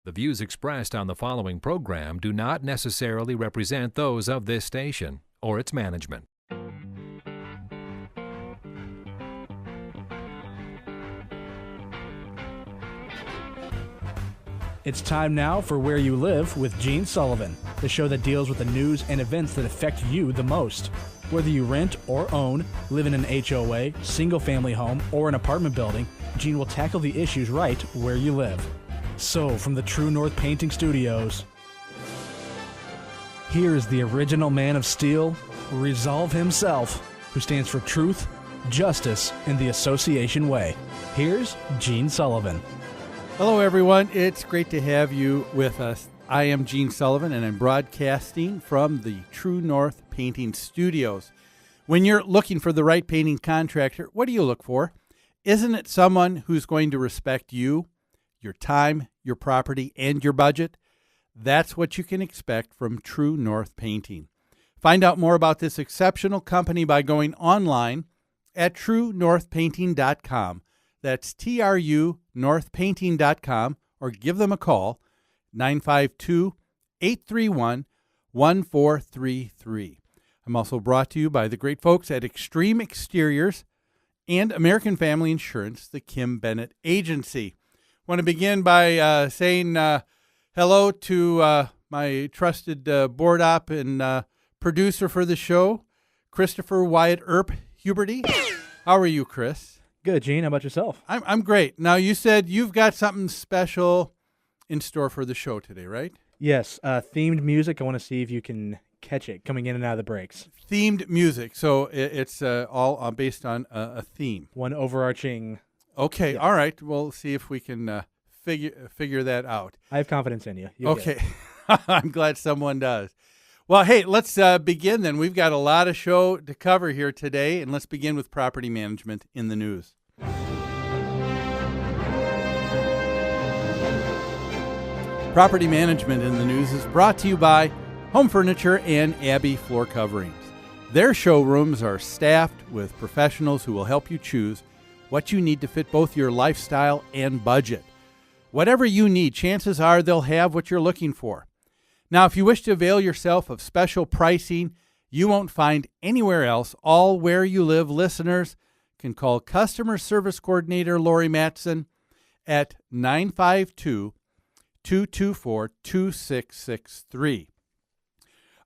The views expressed on the following program do not necessarily represent those of this station or its management. It's time now for Where You Live with Gene Sullivan, the show that deals with the news and events that affect you the most. Whether you rent or own, live in an HOA, single-family home, or an apartment building, Gene will tackle the issues right where you live. So, from the True North Painting Studios, here is the original man of steel, Resolve himself, who stands for truth, justice, and the association way. Here's Gene Sullivan. Hello, everyone. It's great to have you with us. I am Gene Sullivan, and I'm broadcasting from the True North Painting Studios. When you're looking for the right painting contractor, what do you look for? Isn't it someone who's going to respect you, your time, your property, and your budget? That's what you can expect from True North Painting. Find out more about this exceptional company by going online at truenorthpainting.com. That's trunorthpainting.com, or give them a call, 952-831-1433. I'm also brought to you by the great folks at Extreme Exteriors and American Family Insurance, the Kim Bennett Agency. Want to begin by saying hello to my trusted board op and producer for the show, Christopher Wyatt Earp Huberty. How are you, Chris? Good, Gene. How about yourself? I'm great. Now, you said you've got something special in store for the show today, right? Yes, themed music. I want to see if you can catch it coming in and out of the breaks. Themed music. So it's all based on a theme. One overarching... Okay, yeah. All right. We'll see if we can figure that out. I have confidence in you. You'll Okay. I'm glad someone does. Well, hey, let's begin then. We've got a lot of show to cover here today, and let's begin with property management in the news. Property management in the news is brought to you by Home Furniture and Abbey Floor Coverings. Their showrooms are staffed with professionals who will help you choose what you need to fit both your lifestyle and budget. Whatever you need, chances are they'll have what you're looking for. Now, if you wish to avail yourself of special pricing you won't find anywhere else, all Where You Live listeners can call Customer Service Coordinator Lori Matson at 952-224-2663.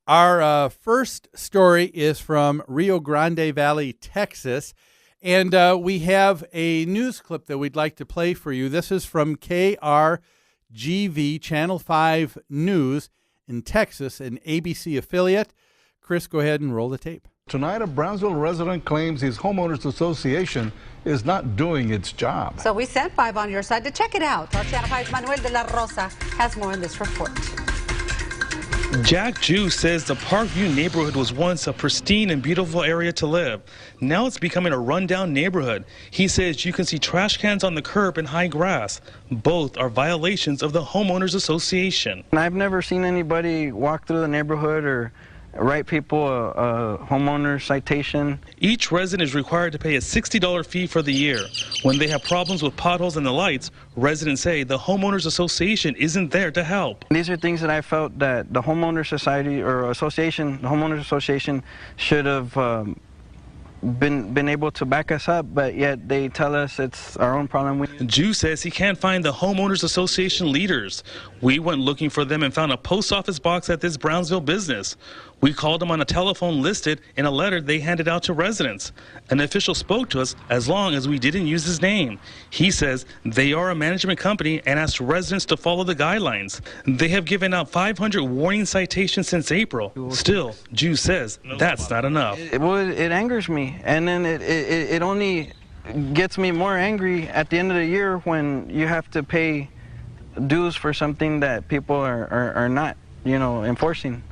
Our first story is from Rio Grande Valley, Texas. And we have a news clip that we'd like to play for you. This is from KRGV Channel 5 News in Texas, an ABC affiliate. Chris, go ahead and roll the tape. Tonight, a Brownsville resident claims his homeowners association is not doing its job. So we sent 5 on your side to check it out. Our Channel 5's Manuel de la Rosa has more in this report. Jack Jew says the Parkview neighborhood was once a pristine and beautiful area to live. Now it's becoming a rundown neighborhood. He says you can see trash cans on the curb and high grass. Both are violations of the Homeowners Association. I've never seen anybody walk through the neighborhood or write people a homeowner citation. Each resident is required to pay a $60 fee for the year. When they have problems with potholes and the lights, residents say the Homeowners Association isn't there to help. These are things that I felt that the homeowner society or association, the homeowners association, should have been able to back us up, but yet they tell us it's our own problem. Jew says he can't find the Homeowners Association leaders. We went looking for them and found a post office box at this Brownsville business. We called them on a telephone listed in a letter they handed out to residents. An official spoke to us as long as we didn't use his name. He says they are a management company and asked residents to follow the guidelines. They have given out 500 warning citations since April. Still, Jew says that's not enough. It angers me, and then it only gets me more angry at the end of the year when you have to pay dues for something that people are not, enforcing.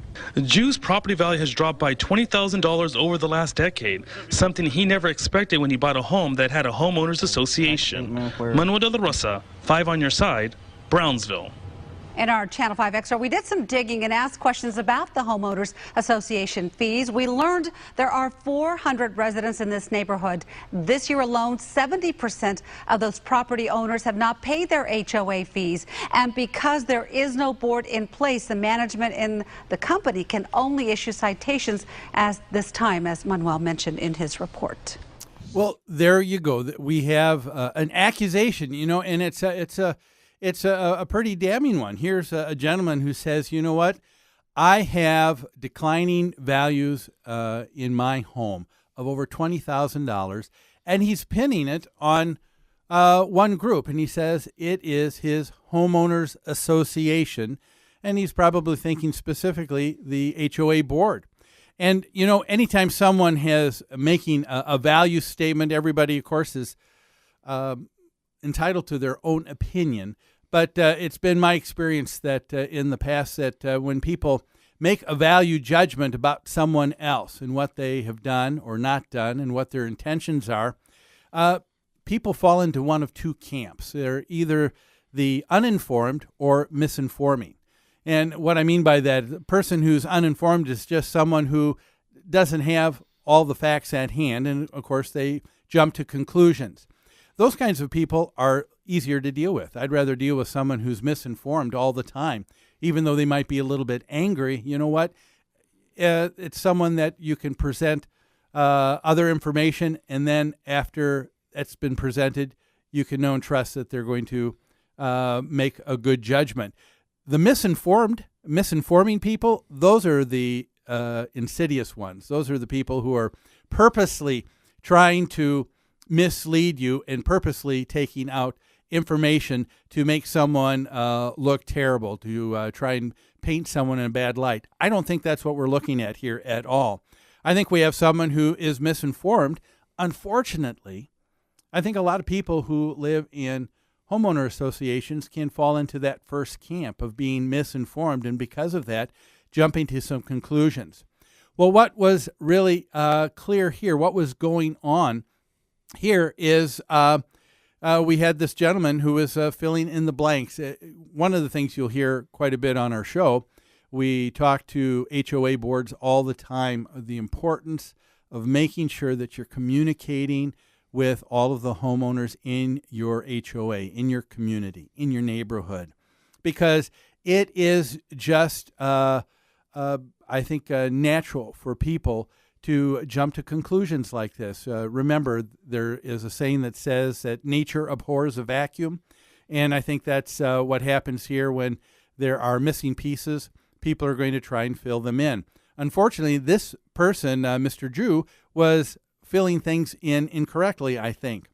Jew's property value has dropped by $20,000 over the last decade, something he never expected when he bought a home that had a homeowners association. Manuel de la Rosa, 5 on your side, Brownsville. In our Channel 5 Extra, we did some digging and asked questions about the Homeowners Association fees. We learned there are 400 residents in this neighborhood. This year alone, 70% of those property owners have not paid their HOA fees. And because there is no board in place, the management in the company can only issue citations at this time, as Manuel mentioned in his report. Well, there you go. We have an accusation, and it's a pretty damning one. Here's a gentleman who says, you know what? I have declining values in my home of over $20,000, and he's pinning it on one group, and he says it is his homeowners association, and he's probably thinking specifically the HOA board. And, anytime someone has making a value statement, everybody, of course, is entitled to their own opinion. But it's been my experience that in the past that when people make a value judgment about someone else and what they have done or not done and what their intentions are, people fall into one of two camps. They're either the uninformed or misinforming. And what I mean by that, the person who's uninformed is just someone who doesn't have all the facts at hand. And, of course, they jump to conclusions. Those kinds of people are easier to deal with. I'd rather deal with someone who's misinformed all the time, even though they might be a little bit angry. You know what? It's someone that you can present other information, and then after that's been presented, you can know and trust that they're going to make a good judgment. The misinforming people, those are the insidious ones. Those are the people who are purposely trying to mislead you and purposely taking out information to make someone look terrible, to try and paint someone in a bad light. I don't think that's what we're looking at here at all. I think we have someone who is misinformed. Unfortunately, I think a lot of people who live in homeowner associations can fall into that first camp of being misinformed, and because of that, jumping to some conclusions. Well, what was really clear here, what was going on here is we had this gentleman who was filling in the blanks. One of the things you'll hear quite a bit on our show, we talk to HOA boards all the time of the importance of making sure that you're communicating with all of the homeowners in your HOA, in your community, in your neighborhood, because it is just, I think, natural for people to jump to conclusions like this. Remember, there is a saying that says that nature abhors a vacuum, and I think that's what happens here when there are missing pieces. People are going to try and fill them in. Unfortunately, this person, Mr. Drew, was filling things in incorrectly, I think.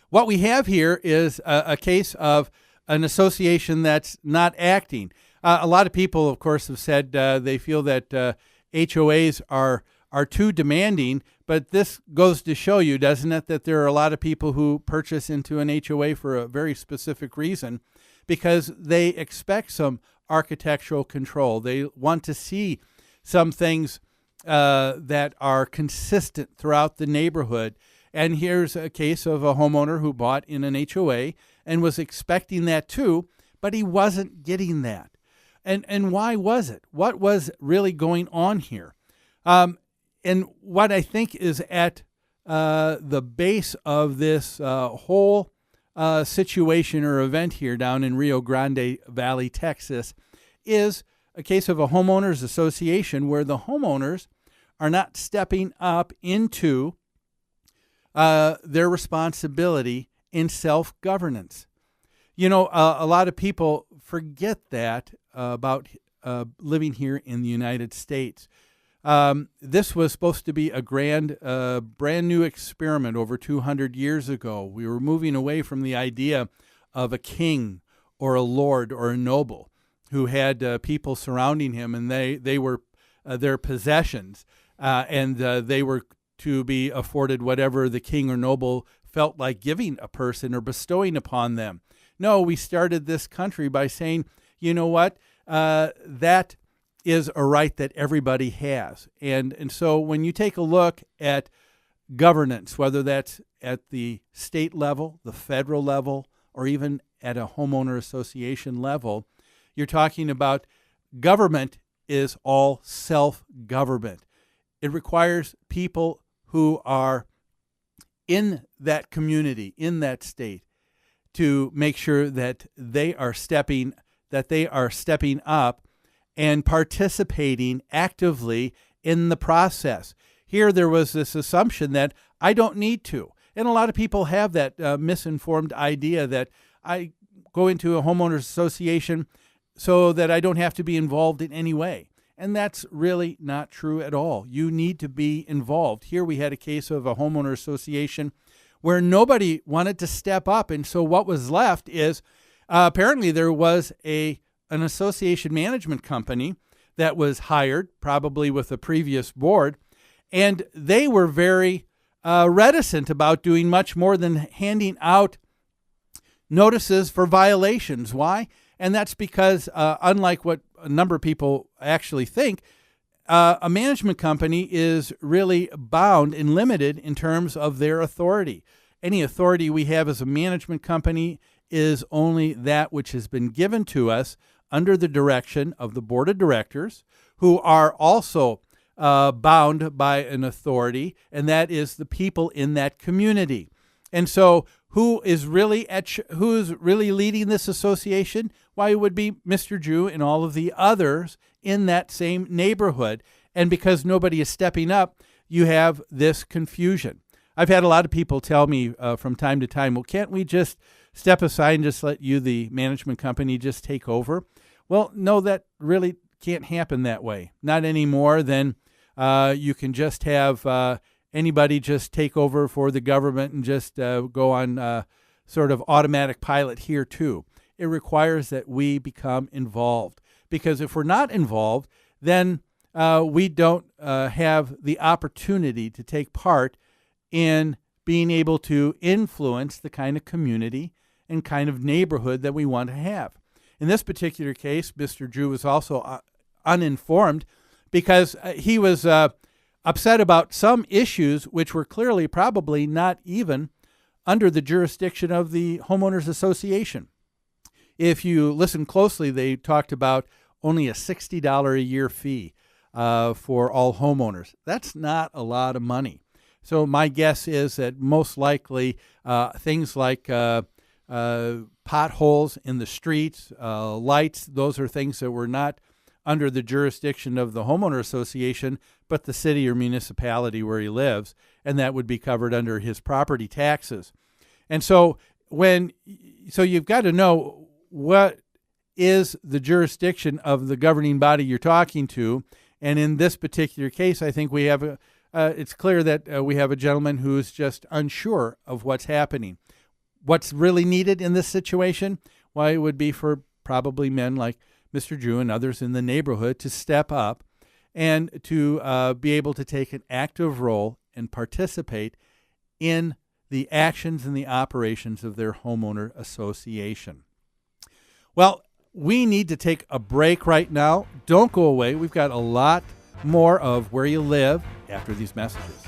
What we have here is a case of an association that's not acting. A lot of people, of course, have said they feel that HOAs are too demanding, but this goes to show you, doesn't it, that there are a lot of people who purchase into an HOA for a very specific reason, because they expect some architectural control. They want to see some things that are consistent throughout the neighborhood. And here's a case of a homeowner who bought in an HOA and was expecting that too, but he wasn't getting that. And why was it? What was really going on here? And what I think is at the base of this whole situation or event here down in Rio Grande Valley, Texas, is a case of a homeowners association where the homeowners are not stepping up into their responsibility in self-governance. A lot of people forget that about living here in the United States. This was supposed to be a brand new experiment over 200 years ago. We were moving away from the idea of a king or a lord or a noble who had people surrounding him, and they were their possessions, and they were to be afforded whatever the king or noble felt like giving a person or bestowing upon them. No, we started this country by saying, you know what, that is a right that everybody has. And so when you take a look at governance, whether that's at the state level, the federal level, or even at a homeowner association level, You're talking about government is all self-government. It requires people who are in that community, in that state, to make sure that they are stepping up and participating actively in the process. Here there was this assumption that I don't need to. And a lot of people have that misinformed idea that I go into a homeowners association so that I don't have to be involved in any way. And that's really not true at all. You need to be involved. Here we had a case of a homeowner association where nobody wanted to step up. And so what was left is apparently there was an association management company that was hired, probably with a previous board, and they were very reticent about doing much more than handing out notices for violations. Why? And that's because, unlike what a number of people actually think, a management company is really bound and limited in terms of their authority. Any authority we have as a management company is only that which has been given to us under the direction of the board of directors, who are also bound by an authority, and that is the people in that community. And so who is really leading this association? Why, it would be Mr. Jew and all of the others in that same neighborhood. And because nobody is stepping up, you have this confusion. I've had a lot of people tell me from time to time, well, can't we just step aside and just let you, the management company, just take over? Well, no, that really can't happen that way. Not any more than you can just have anybody just take over for the government and just go on sort of automatic pilot here too. It requires that we become involved, because if we're not involved, then we don't have the opportunity to take part in being able to influence the kind of community and kind of neighborhood that we want to have. In this particular case, Mr. Drew was also uninformed because he was upset about some issues which were clearly probably not even under the jurisdiction of the homeowners association. If you listen closely, they talked about only a $60 a year fee for all homeowners. That's not a lot of money. So my guess is that most likely things like potholes in the streets, lights, those are things that were not under the jurisdiction of the homeowner association, but the city or municipality where he lives, and that would be covered under his property taxes. And so you've got to know what is the jurisdiction of the governing body you're talking to. And in this particular case, I think we have it's clear that we have a gentleman who's just unsure of what's happening. What's really needed in this situation? Well, it would be for probably men like Mr. Drew and others in the neighborhood to step up and to be able to take an active role and participate in the actions and the operations of their homeowner association. Well, we need to take a break right now. Don't go away. We've got a lot more of Where You Live after these messages.